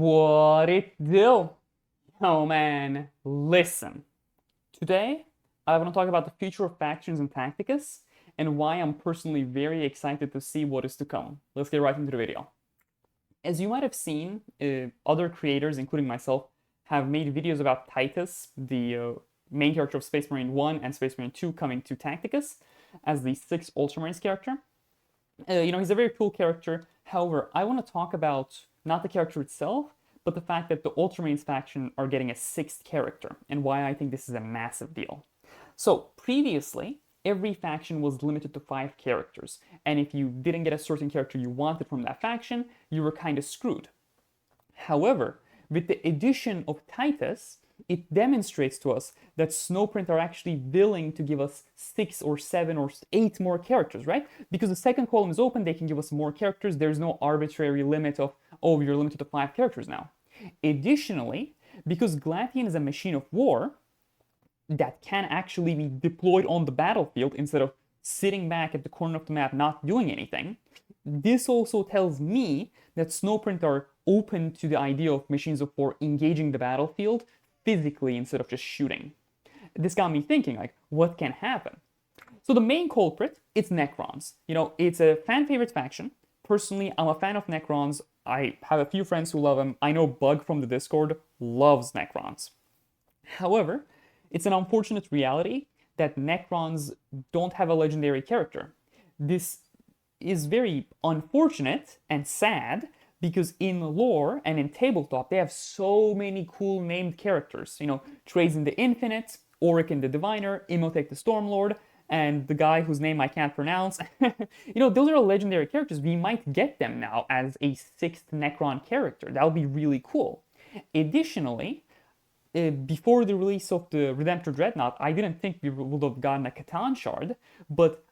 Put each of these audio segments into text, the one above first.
What it do? Oh man, listen. Today, I want to talk about the future of factions and tacticus and why I'm personally very excited to see what is to come. Let's get right into the video. As you might have seen, other creators, including myself, have made videos about Titus, the main character of Space Marine 1 and Space Marine 2 coming to Tacticus as the 6th Ultramarines character. He's a very cool character. However, I want to talk about not the character itself, but the fact that the Ultramarines faction are getting a 6th character, and why I think this is a massive deal. So, previously, every faction was limited to 5 characters, and if you didn't get a certain character you wanted from that faction, you were kind of screwed. However, with the addition of Titus, it demonstrates to us that Snowprint are actually willing to give us 6 or 7 or 8 more characters, right? Because the second column is open, they can give us more characters. There's no arbitrary limit of, oh, you're limited to 5 characters now. Additionally, because Glatian is a machine of war that can actually be deployed on the battlefield instead of sitting back at the corner of the map not doing anything, this also tells me that Snowprint are open to the idea of machines of war engaging the battlefield physically instead of just shooting. This got me thinking, like, what can happen? So the main culprit, it's Necrons. It's a fan favorite faction. Personally, I'm a fan of Necrons. I have a few friends who love them. I know Bug from the Discord loves Necrons. However, it's an unfortunate reality that Necrons don't have a legendary character. This is very unfortunate and sad, because in lore and in tabletop, they have so many cool named characters. Trazyn the Infinite, Orican the Diviner, Imhotep the Stormlord, and the guy whose name I can't pronounce. Those are legendary characters. We might get them now as a 6th Necron character. That would be really cool. Additionally, before the release of the Redemptor Dreadnought, I didn't think we would have gotten a Catan Shard, but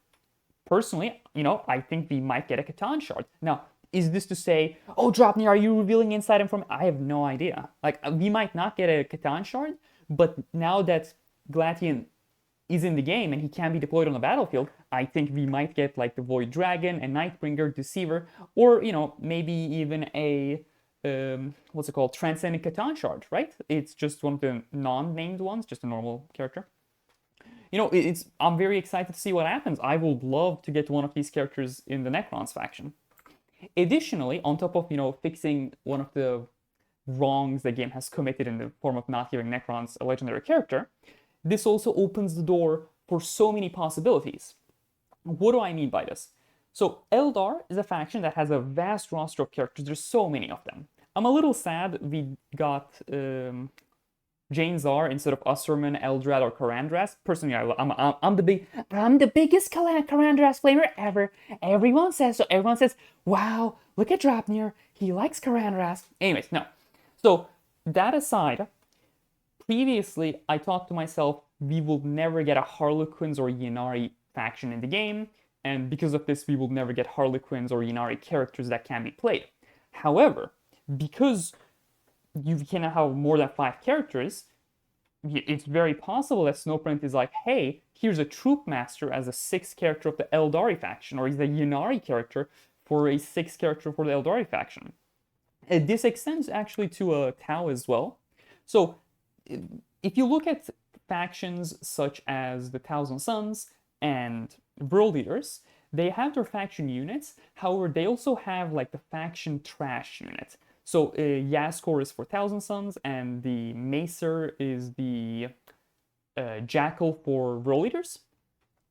personally, I think we might get a Catan Shard. Now, is this to say, oh, Draupnir, are you revealing inside information? I have no idea. We might not get a Catan Shard, but now that Glatian is in the game and he can be deployed on the battlefield, I think we might get, like, the Void Dragon, a Nightbringer, Deceiver, or, maybe even a, Transcendent Catan Shard, right? It's just one of the non-named ones, just a normal character. I'm very excited to see what happens. I would love to get one of these characters in the Necrons faction. Additionally, on top of, fixing one of the wrongs the game has committed in the form of not giving Necrons a legendary character, this also opens the door for so many possibilities. What do I mean by this? So, Eldar is a faction that has a vast roster of characters. There's so many of them. I'm a little sad we got Jane Zar instead of Usserman, Eldrad, or Karandras. Personally, I'm the biggest Karandras flamer ever. Everyone says so. Everyone says, "Wow, look at Draupnir. He likes Karandras." Anyways, no. So that aside, previously I thought to myself, we will never get a Harlequins or Ynnari faction in the game, and because of this, we will never get Harlequins or Ynnari characters that can be played. However, because you can have more than 5 characters, it's very possible that Snowprint is like, hey, here's a Troop Master as a 6th character of the Eldari faction, or he's a Ynnari character for a 6th character for the Eldari faction. This extends actually to Tau as well. So, if you look at factions such as the Thousand Suns and World Eaters, they have their faction units. However, they also have, like, the faction trash unit. So Yaskor is for Thousand Suns, and the Macer is the Jackal for World Eaters,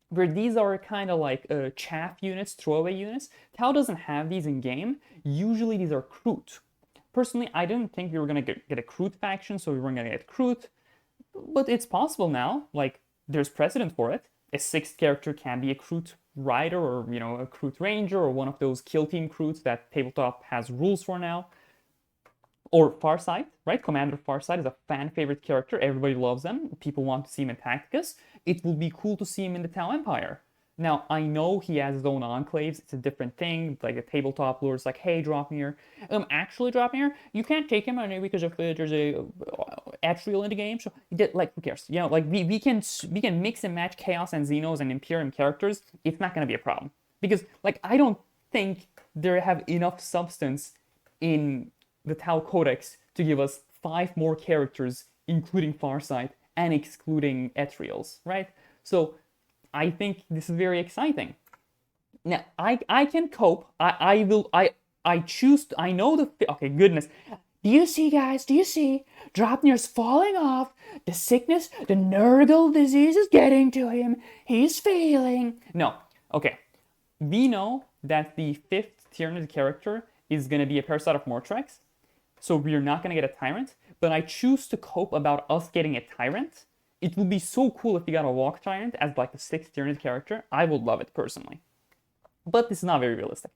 where these are kind of like chaff units, throwaway units. Tau doesn't have these in game. Usually these are Kroot. Personally, I didn't think we were going to get a Kroot faction, so we weren't going to get Kroot. But it's possible now. Like, there's precedent for it. A 6th character can be a Kroot Rider, or, a Kroot Ranger, or one of those Kill Team Kroots that Tabletop has rules for now. Or Farsight, right? Commander Farsight is a fan favorite character. Everybody loves them. People want to see him in Tacticus. It will be cool to see him in the Tau Empire. Now, I know he has his own enclaves. It's a different thing. Like, a tabletop lore is like, hey, Draupnir. Actually, Draupnir, you can't take him because of there's a Atrial in the game. So, like, who cares? We can mix and match Chaos and Xenos and Imperium characters. It's not going to be a problem. Because, like, I don't think they have enough substance in the Tau Codex to give us 5 more characters, including Farsight and excluding Etrials, right? So I think this is very exciting. Now, I can cope. I choose to, I know okay, goodness. Do you see, guys? Do you see? Draupnir's falling off. The sickness, the Nurgle disease is getting to him. He's failing. No, okay. We know that the 5th Tyranid character is going to be a parasite of Mortrex, so we're not going to get a Tyrant, but I choose to cope about us getting a Tyrant. It would be so cool if we got a Walk Tyrant as like the 6th Tyranid character. I would love it personally. But this is not very realistic.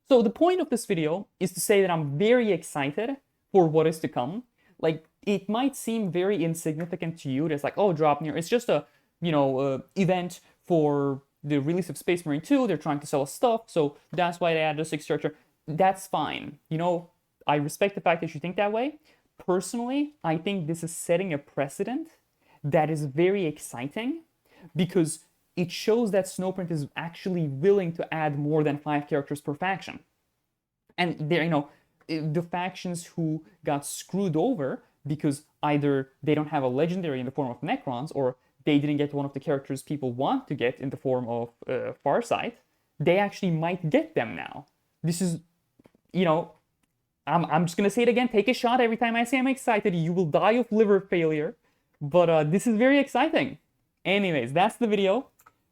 So the point of this video is to say that I'm very excited for what is to come. Like, it might seem very insignificant to you. It's like, oh, Draupnir, it's just a, event for the release of Space Marine 2. They're trying to sell us stuff, so that's why they added a 6th character. That's fine. I respect the fact that you think that way. Personally, I think this is setting a precedent that is very exciting because it shows that Snowprint is actually willing to add more than 5 characters per faction. And the factions who got screwed over because either they don't have a legendary in the form of Necrons, or they didn't get one of the characters people want to get in the form of Farsight, they actually might get them now. This is, I'm just gonna say it again, take a shot every time I say I'm excited. You will die of liver failure. But this is very exciting. Anyways, that's the video.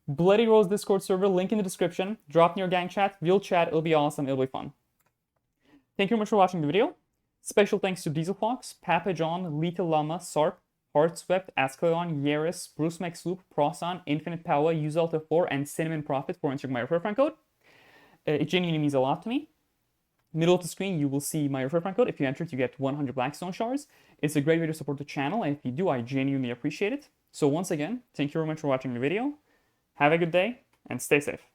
Bloody Rose Discord server, link in the description. Draupnir gang chat, real chat, it'll be awesome, it'll be fun. Thank you very much for watching the video. Special thanks to Dieselfox, Papa John, Lita Lama, Sarp, Heartswept, Ascleon, Yeris, Bruce McSloop, Prosan, Infinite Power, Uzelta4, and Cinnamon Profit for entering my referral code. It genuinely means a lot to me. Middle of the screen, you will see my referral code. If you enter it, you get 100 Blackstone shards. It's a great way to support the channel, and if you do, I genuinely appreciate it. So once again, thank you very much for watching the video. Have a good day, and stay safe.